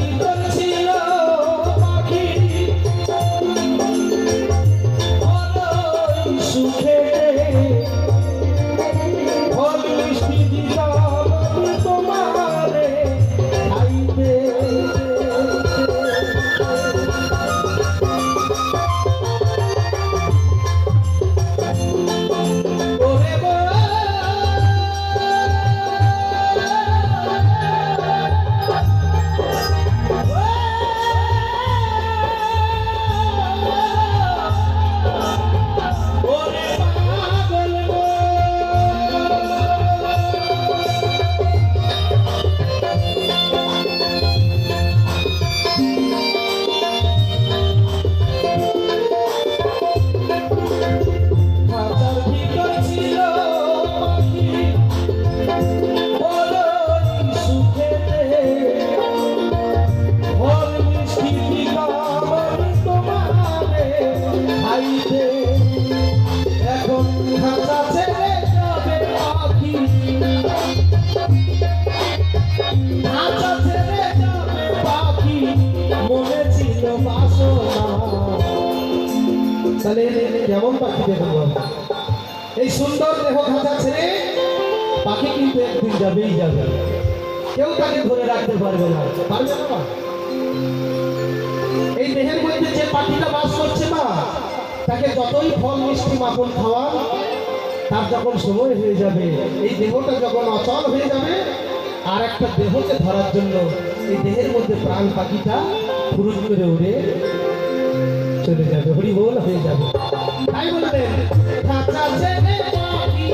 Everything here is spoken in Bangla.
ভিতর ছিল পাখি বড়ই সুখে ফল মিষ্টি দিলাম তোমারে খাইতে তাহলে কেমন পাখি দেখুন এই সুন্দর দেহ খাঁচা ছেড়ে পাখি কিন্তু একদিন যাবেই যাবে কেউ তাকে ধরে রাখতে পারবে না পারবে না এই দেহের মধ্যে যে পাখিটা বাস করছে না তাকে যতই ফল মিষ্টি মাখন খাওয়ান তার যখন সময় হয়ে যাবে এই দেহটা যখন অচল হয়ে যাবে আর একটা দেহকে ধরার জন্য এই দেহের মধ্যে প্রাণ পাখিটা ফুরুত করে উড়ে চলে যাবে হরি বল হয়ে যাবে তাই বললেন খাঁচা ছেড়ে পাখি